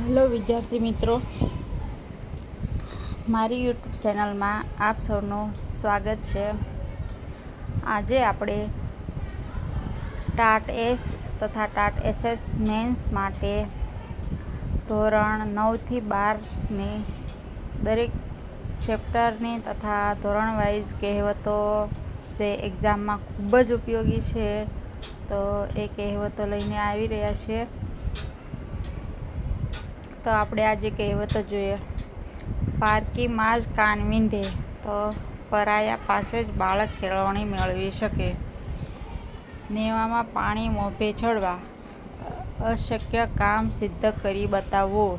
Hello વિદ્યાર્થી મિત્રો, મારી યુટ્યુબ ચેનલમાં આપ સૌનું સ્વાગત છે. આજે આપણે ટાટ એસ તથા ટાટ એચએસ મેન્સ માટે ધોરણ 9 થી 12ની દરેક ચેપ્ટરની તથા ધોરણ વાઇઝ કહેવતો જે એક્ઝામમાં ખૂબ જ ઉપયોગી છે, તો એ કહેવતો લઈને આવી રહ્યા છીએ. તો આપણે આજે કહેવતો જોઈએ. પારકી માં જ કાન વીંધે, તો પરાયા પાસે જ બાળક કેળવણી મેળવી શકે. નેવામાં પાણી મોભે ચડવા, અશક્ય કામ સિદ્ધ કરી બતાવવું.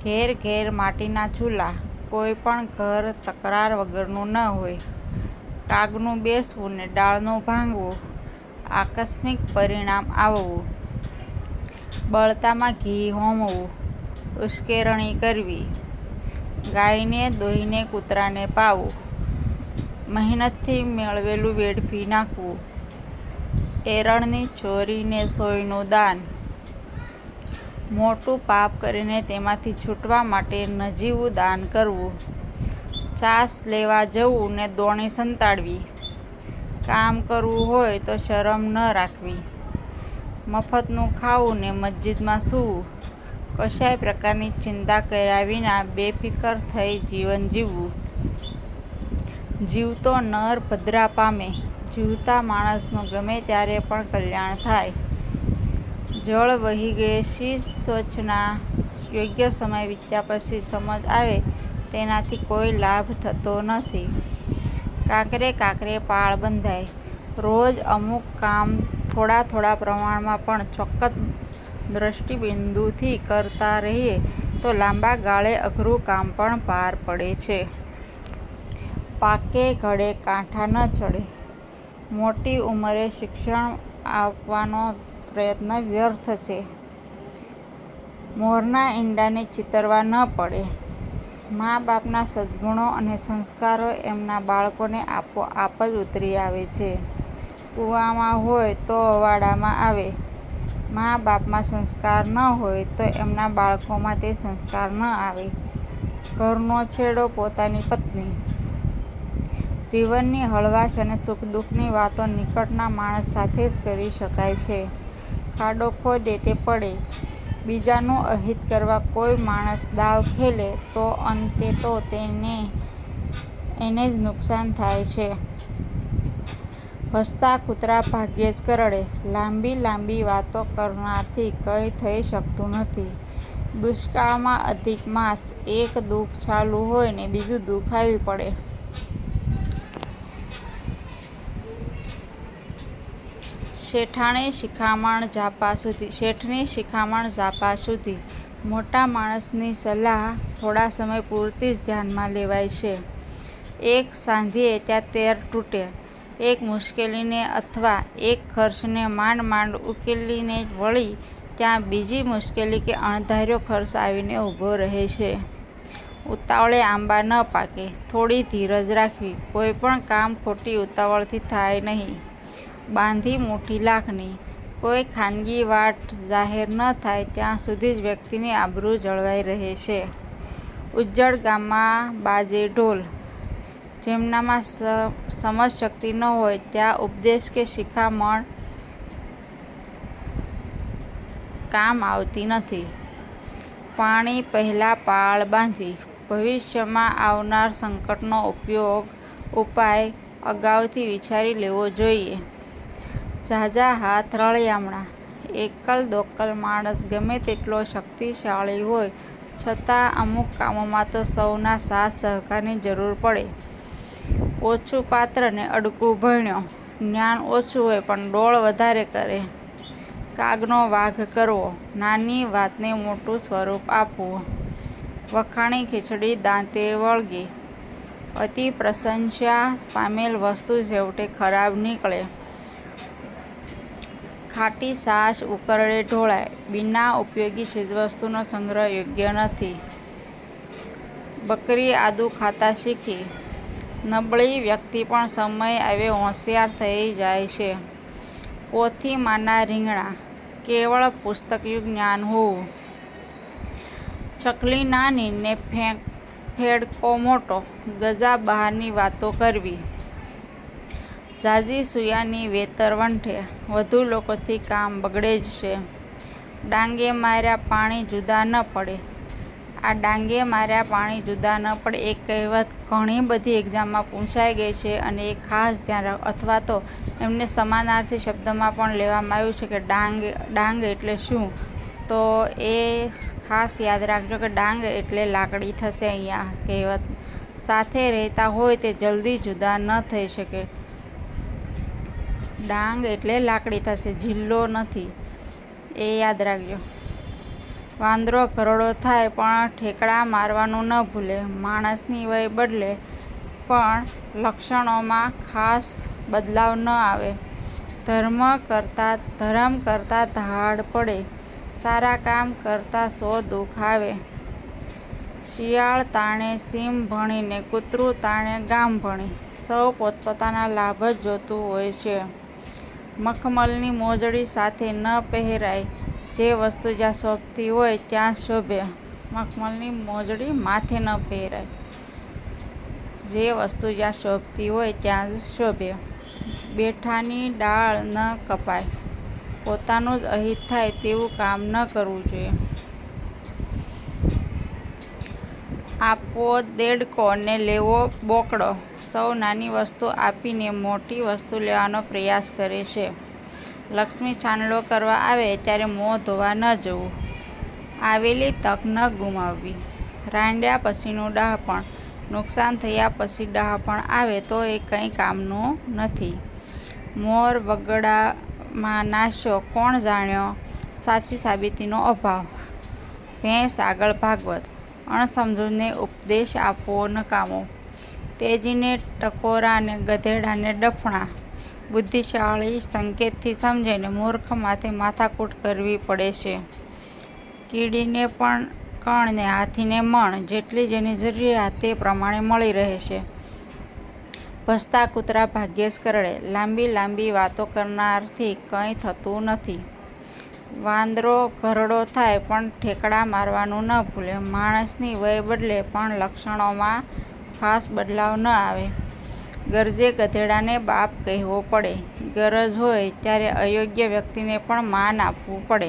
ઘેર ઘેર માટીના ચૂલા, કોઈ પણ ઘર તકરાર વગરનું ન હોય. કાગનું બેસવું ને ડાળનું ભાંગવું, આકસ્મિક પરિણામ આવવું. બળતામાં ઘી હોમવું, ઉશ્કેરણી કરવી. ગાયને દોહીને કૂતરાને પાવું, મહેનતથી મેળવેલું વેડફી નાખવું. એરણની ચોરી ને સોયનું દાન, મોટું પાપ કરીને તેમાંથી છૂટવા માટે નજીવું દાન કરવું. ચાસ લેવા જવું ને દોણી સંતાડવી, કામ કરવું હોય તો શરમ ન રાખવી. મફતનું ખાવું ને મસ્જિદમાં સૂવું, કશાય પ્રકારની ચિંતા કર્યા વિના બેફિકર થઈ જીવન જીવવું. જીવતો નર ભદ્રા પામે, જીવતા માણસનું ગમે ત્યારે પણ કલ્યાણ થાય. જળ વહી ગયે શીશ સોચના, યોગ્ય સમય વીત્યા પછી સમજ આવે તેનાથી કોઈ લાભ થતો નથી. કાંકરે કાંકરે પાળ બંધાય, રોજ અમુક કામ થોડા પ્રમાણમાં પણ ચોક્કસ દ્રષ્ટિબિંદુથી કરતા રહીએ તો લાંબા ગાળે અઘરું કામ પણ પાર પડે છે. પાકે ઘડે કાંઠા ન ચડે, મોટી ઉંમરે શિક્ષણ આપવાનો પ્રયત્ન વ્યર્થ છે. મોરના ઈંડાને ચિતરવા ન પડે, મા બાપના સદ્ગુણો અને સંસ્કારો એમના બાળકોને આપોઆપ જ ઉતરી આવે છે. કૂવામાં હોય તો વાડામાં આવે, મા બાપમાં સંસ્કાર ન હોય તો એમના બાળકોમાં તે સંસ્કાર ન આવે. ઘરનો છેડો પોતાની પત્ની, જીવનની હળવાશ અને સુખ દુઃખની વાતો નિકટના માણસ સાથે જ કરી શકાય છે. ખાડો ખોદે તે પડે, બીજાનું અહિત કરવા કોઈ માણસ દાવ ખેલે તો અંતે તો એને જ નુકસાન થાય છે. ભસતા કૂતરા ભાગ્યે જ કરડે, લાંબી વાતો કરનારથી કંઈ થઈ શકતું નથી. દુષ્કાળમાં અધિક માસ, એક દુઃખ ચાલુ હોય ને બીજું દુઃખ આવી પડે. શેઠની શિખામણ ઝાપા સુધી, મોટા માણસની સલાહ થોડા સમય પૂરતી જ ધ્યાનમાં લેવાય છે. એક સાંધીએ ત્યાં તેર તૂટે, એક મુશ્કેલીને અથવા એક ખર્ચને માંડ ઉકેલીને વળી ત્યાં બીજી મુશ્કેલી કે અણધાર્યો ખર્ચ આવીને ઊભો રહે છે. ઉતાવળે આંબા ન પાકે, થોડી ધીરજ રાખવી. કોઈ પણ કામ ખોટી ઉતાવળથી થાય નહીં. બાંધી મુઠ્ઠી લાખની, કોઈ ખાનગી વાત જાહેર ન થાય ત્યાં સુધી જ વ્યક્તિની આબરૂ જળવાઈ રહે છે. ઉજ્જડ ગામમાં બાજે ઢોલ, જેમનામાં સમજશક્તિ ન હોય ત્યાં ઉપદેશ કે શિખામણ કામ આવતી નથી. પાણી પહેલાં પાળ બાંધવી, ભવિષ્યમાં આવનાર સંકટનો ઉપાય અગાઉથી વિચારી લેવો જોઈએ. ઝાઝા હાથ રળિયામણા, એકલ દોકલ માણસ ગમે તેટલો શક્તિશાળી હોય છતાં અમુક કામોમાં તો સૌના સાથ સહકારની જરૂર પડે. ઓછું પાત્ર ને અડકું ભણ્યો, જ્ઞાન ઓછું હોય પણ ડોળ વધારે કરે. કાગનો વાઘ કરવો, નાની વાતને મોટું સ્વરૂપ આપવું. વખાણી ખીચડી દાંતે વળગે, અતિ પ્રશંસા પામેલ વસ્તુ છેવટે ખરાબ નીકળે. ખાટી છાશ ઉકરડે ઢોળાય, બિના ઉપયોગી ચીજવસ્તુનો સંગ્રહ યોગ્ય નથી. બકરી આદુ ખાતા શીખી, નબળી વ્યક્તિ પણ સમય આવે હોશિયાર થઈ જાય છે. પોથી માના રીંગણા, કેવળ પુસ્તકિયું જ્ઞાન હોવું. ચકલી નાની ને ફેડકો મોટો, ગજા બહારની વાતો કરવી. ઝાઝી સૂયાની વેતર વંઠે, વધુ લોકોથી કામ બગડે જ છે. ડાંગે માર્યા પાણી જુદા ન પડે. આ ડાંગે માર્યા પાણી જુદા ન પડે એ કહેવત ઘણી બધી એક્ઝામમાં પૂછાઈ ગઈ છે અને એ ખાસ ધ્યાન રાખો. અથવા તો એમને સમાનાર્થી શબ્દમાં પણ લેવામાં આવ્યું છે કે ડાંગ એટલે શું, તો એ ખાસ યાદ રાખજો કે ડાંગ એટલે લાકડી થશે. અહીંયા કહેવત સાથે રહેતા હોય તે જલ્દી જુદા ન થઈ શકે. ડાંગ એટલે લાકડી થશે, જિલ્લો નથી, એ યાદ રાખજો. વાંદરો ઘરડો થાય પણ ઠેકડા મારવાનું ન ભૂલે. માણસની વય બદલે પણ લક્ષણોમાં ખાસ બદલાવ ન આવે. ધર્મ કરતા ધાડ પડે, સારા કામ કરતા 100 દુઃખ આવે. શિયાળ તાણે સીમ ભણી ને કૂતરું તાણે ગામ ભણી. સૌ પોતપોતાના લાભ જ જોતું હોય છે. મખમલની મોજડી સાથે ન પહેરાય, જે વસ્તુ જ્યાં શોભતી હોય ત્યાં શોભે. મખમલની મોજડી માથે ન પહેરાય, જે વસ્તુ જ્યાં શોભતી હોય ત્યાં જ શોભે. બેઠાની ડાળ ન કપાય, પોતાનું જ અહિત થાય તેવું કામ ન કરવું જોઈએ. આપવો દેડકો ને લેવો બોકડો. સૌ નાની વસ્તુ આપીને મોટી વસ્તુ લેવાનો પ્રયાસ કરે છે. લક્ષ્મી ચાંદલો કરવા આવે ત્યારે મોં ધોવા ન જવું. આવેલી તક ન ગુમાવવી. રાંડ્યા પછીનું ડહાપણ. નુકસાન થયા પછી ડહાપણ આવે તો એ કંઈ કામનું નથી. મોર બગડામાં નાશ્યો કોણ જાણ્યો, સાચી સાબિતીનો અભાવ. ભેંસ આગળ ભાગવત. અણસમજૂને ઉપદેશ આપવો નકામો. તેજીને ટકોરા ને ગધેડાને ડફણા. બુદ્ધિશાળી સંકેતથી સમજે ને મૂર્ખ માથે માથાકૂટ કરવી પડે છે. કીડીને પણ કણ ને હાથીને મણ, જેટલી જેની જરૂરિયાત તે પ્રમાણે મળી રહે છે. ભસતા કૂતરા ભાગ્યે જ કરડે. લાંબી લાંબી વાતો કરનારથી કંઈ થતું નથી. વાંદરો ઘરડો થાય પણ ઠેકડા મારવાનું ન ભૂલે. માણસની વય બદલે પણ લક્ષણોમાં ખાસ બદલાવ ન આવે. ગરજે ગધેડાને બાપ કહેવો પડે. ગરજ હોય ત્યારે અયોગ્ય વ્યક્તિને પણ માન આપવું પડે.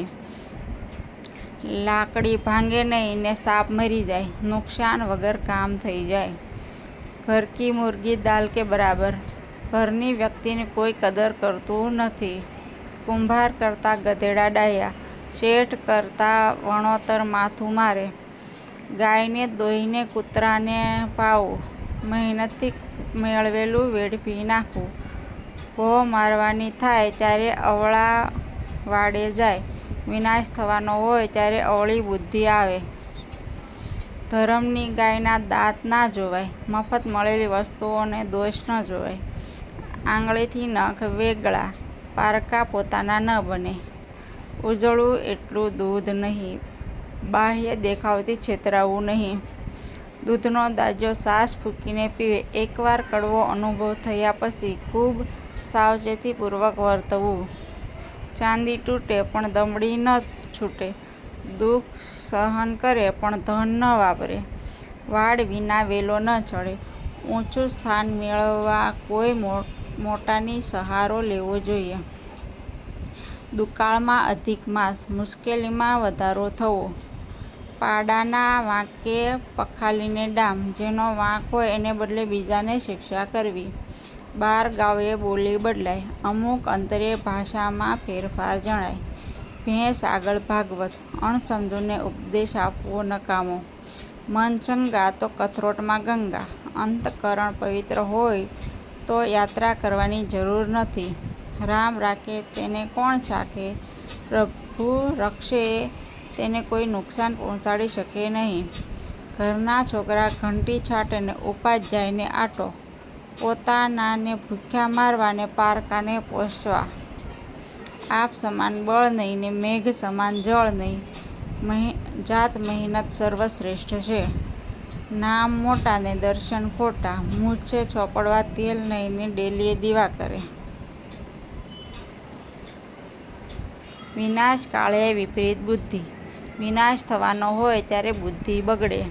લાકડી ભાંગે નહીં ને સાપ મરી જાય. નુકસાન વગર કામ થઈ જાય. ઘર કી મુર્ગી દાલ કે બરાબર. ઘરની વ્યક્તિની કોઈ કદર કરતું નથી. કુંભાર કરતા ગધેડા ડાહ્યા. શેઠ કરતા વણોતર માથું મારે. ગાયને દોહીને કૂતરાને પાવું. મહેનતથી મેળવેલું વેડફી નાખવું. ભો મારવાની થાય ત્યારે અવળા વાડે જાય. વિનાશ થવાનો હોય ત્યારે અવળી બુદ્ધિ આવે. ધરમની ગાયના દાંત ના જોવાય. મફત મળેલી વસ્તુઓને દોષ ન જોવાય. આંગળીથી નખ વેગળા, પારકા પોતાના ન બને. ઉજળું એટલું દૂધ નહીં, બાહ્ય દેખાવથી છેતરાવું નહીં. દૂધનો દાજો સાસ ફૂંકીને પીવે. એકવાર કડવો અનુભવ થયા પછી ખૂબ સાવચેતીપૂર્વક વર્તવું. ચાંદી તૂટે પણ દમડી ન છૂટે. દુઃખ સહન કરે પણ ધન ન વાપરે. વાડ વિના વેલો ન ચડે. ઊંચું સ્થાન મેળવવા કોઈ મોટાની સહારો લેવો જોઈએ. દુકાળમાં અધિક માસ, મુશ્કેલીમાં વધારો થવો. પાડાના વાંકે પખાલીને ડામ. જેનો વાંક હોય એને બદલે બીજાને શિક્ષા કરવી. બાર ગાંવે બોલી બદલાય. અમુક અંતરે ભાષામાં ફેરફાર જણાય. ભેંસ આગળ ભાગવત. અણસમજૂને ઉપદેશ આપવો નકામો. મન ચંગા તો કથરોટમાં ગંગા. અંતઃકરણ પવિત્ર હોય તો યાત્રા કરવાની જરૂર નથી. રામ રાખે તેને કોણ ચાખે. પ્રભુ રક્ષે તેને કોઈ નુકસાન પહોંચાડી શકે નહીં. ઘરના છોકરા ઘંટી છાંટે ને ઉપાધ્યાયને આટો. પોતાનાને ભૂખ્યા મારવા ને પારકાને પોષવા. આપ સમાન બળ નહીં ને મેઘ સમાન જળ નહીં. જાત મહેનત સર્વશ્રેષ્ઠ છે. નામ મોટા ને દર્શન ખોટા. મૂછે ચોપડવા તેલ નહીં ને ડેલીએ દીવા કરે. વિનાશ કાળે વિપરીત બુદ્ધિ. વિનાશ થવાનો હોય ત્યારે બુદ્ધિ બગડે.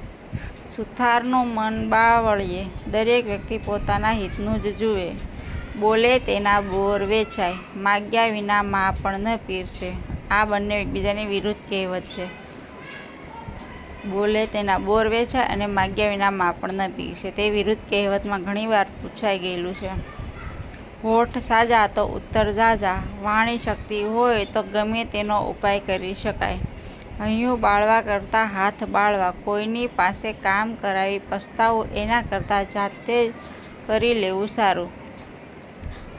સુથારનું મન બાવળીએ. દરેક વ્યક્તિ પોતાના હિતનું જ જુએ. બોલે તેના બોર વેચાય. માગ્યા વિના મા પણ ન પીરસે. આ બંને એકબીજાની વિરુદ્ધ કહેવત છે. બોલે તેના બોર વેચાય અને માગ્યા વિના મા પણ ન પીરસે. તે વિરુદ્ધ કહેવતમાં ઘણીવાર પૂછાઈ ગયેલું છે. હોઠ સાજા તો ઉત્તર ઝાઝા. વાણી શક્તિ હોય તો ગમે તેનો ઉપાય કરી શકાય. હૈયું બાળવા કરતાં હાથ બાળવા. કોઈની પાસે કામ કરાવી પસ્તાવું એના કરતાં જાતે જ કરી લેવું સારું.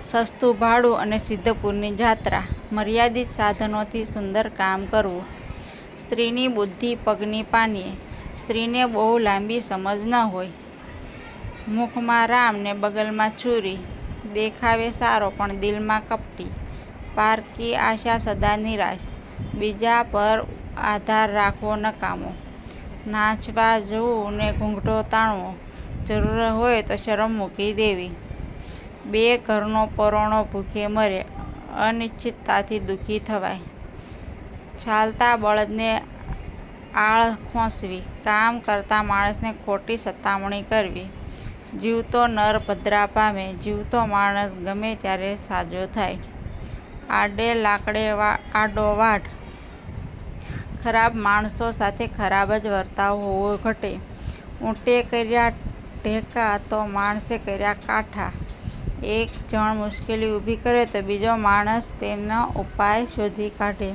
સસ્તું ભાડું અને સિદ્ધપુરની જાત્રા. મર્યાદિત સાધનોથી સુંદર કામ કરવું. સ્ત્રીની બુદ્ધિ પગની પાનીએ. સ્ત્રીને બહુ લાંબી સમજ ન હોય. મુખમાં રામ ને બગલમાં છુરી. દેખાવે સારો પણ દિલમાં કપટી. પારકી આશા સદા નિરાશ. બીજા પર આધાર રાખવો નકામો. નાચવા જવું ને ઘૂંઘટો તાણવો. જરૂર હોય તો શરમ મૂકી દેવી. બે ઘરનો પરોણો ભૂખે મરે. અનિશ્ચિતતાથી દુઃખી થવાય. ચાલતા બળદને આળ ખોસવી. કામ કરતા માણસને ખોટી સતામણી કરવી. જીવતો નર ભદ્રા પામે. જીવતો માણસ ગમે ત્યારે સાજો થાય. આડે લાકડે આડો વાઢ. ખરાબ માણસો સાથે ખરાબ જ વર્તાવ હોવો ઘટે. ઊંટે કર્યા ઢેકા તો માણસે કર્યા કાંઠા. એક જણ મુશ્કેલી ઊભી કરે તો બીજો માણસ તેનો ઉપાય શોધી કાઢે.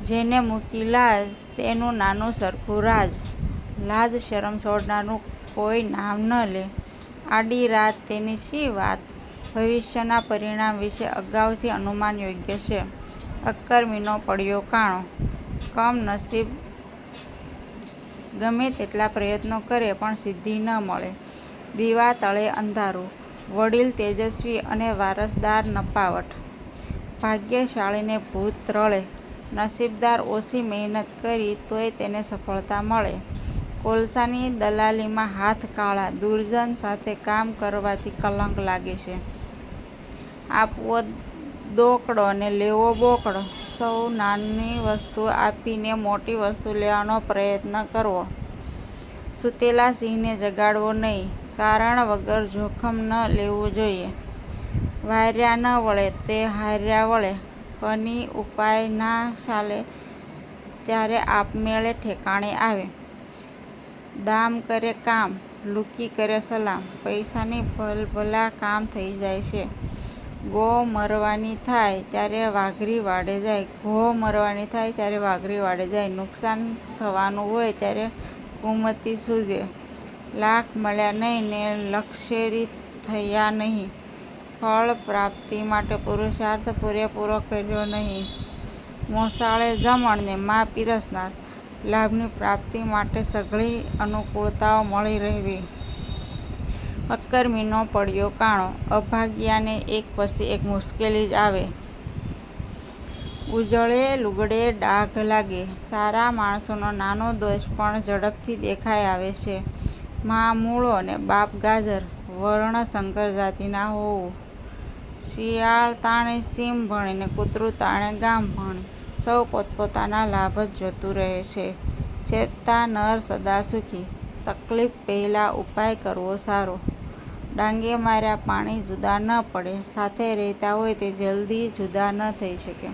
જેને મૂકી લાજ તેનું નાનું સરખું રાજ. લાજ શરમ છોડનારનું કોઈ નામ ન લે. આડી રાત તેની શી વાત. ભવિષ્યના પરિણામ વિશે અગાઉથી અનુમાન યોગ્ય છે. અક્કર્મીનો પડ્યો કાણો. કમનસીબ ગમે તેટલા પ્રયત્નો કરે પણ સિદ્ધિ ન મળે. દીવા તળે અંધારું. વડીલ તેજસ્વી અને વારસદાર નપાવટ. ભાગ્યશાળીને ભૂત રળે. નસીબદાર ઓછી મહેનત કરી તોય તેને સફળતા મળે. કોલસાની દલાલીમાં હાથ કાળા. દુર્જન સાથે કામ કરવાથી કલંક લાગે છે. આપવો દોકડો ને લેવો બોકડો. સૌ નાની વસ્તુ આપીને મોટી વસ્તુ લેવાનો પ્રયત્ન કરવો. સૂતેલા સિંહને જગાડવો નહીં. કારણ વગર જોખમ ન લેવું જોઈએ. વાર્યા ન વળે તે હાર્યા વળે. કની ઉપાય ના ચાલે ત્યારે આપમેળે ઠેકાણે આવે. દામ કરે કામ. લુકી કરે સલામ. પૈસાની ભલભલા કામ થઈ જાય છે. ગો મરવાની થાય ત્યારે વાઘરી વાડે જાય. ઘો મરવાની થાય ત્યારે વાઘરી વાડે જાય. નુકસાન થવાનું હોય ત્યારે કુમતી સૂઝે. લાખ મળ્યા નહીં ને લક્ષેરી થયા નહીં. ફળ પ્રાપ્તિ માટે પુરુષાર્થ પૂરેપૂરો કર્યો નહીં. મોસાળે જમણ ને મા પીરસનાર. લાભની પ્રાપ્તિ માટે સઘળી અનુકૂળતાઓ મળી રહેવી. અક્કર્મીનો પડ્યો કાણો. અભાગ્યાને એક પછી એક મુશ્કેલી જ આવે. ઉજળે લુગડે ડાઘ લાગે. સારા માણસોનો નાનો દોષ પણ ઝડપથી દેખાઈ આવે છે. મા મૂળો ને બાપ ગાજર. વર્ણ સંકર જાતિના હોવું. શિયાળ તાણે સીમ ભણે ને કૂતરું તાણે ગામ ભણે. સૌ પોતપોતાના લાભ જ જોતું રહે છે. ચેતતા નર સદા સુખી. તકલીફ પહેલા ઉપાય કરવો સારો. ડાંગે માર્યા પાણી જુદા ન પડે. સાથે રહેતા હોય તે જલ્દી જુદા ન થઈ શકે.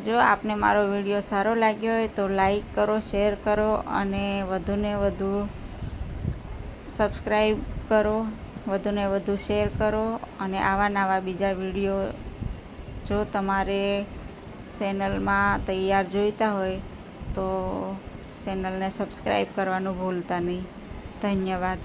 જો આપને મારો વિડીયો સારો લાગ્યો હોય તો લાઈક કરો, શેર કરો અને વધુને વધુ સબસ્ક્રાઈબ કરો, વધુને વધુ શેર કરો. અને આવા નવા બીજા વિડીયો જો તમારે ચેનલમાં તૈયાર જોઈતા હોય તો ચેનલને સબસ્ક્રાઈબ કરવાનું ભૂલતા નહીં. ધન્યવાદ.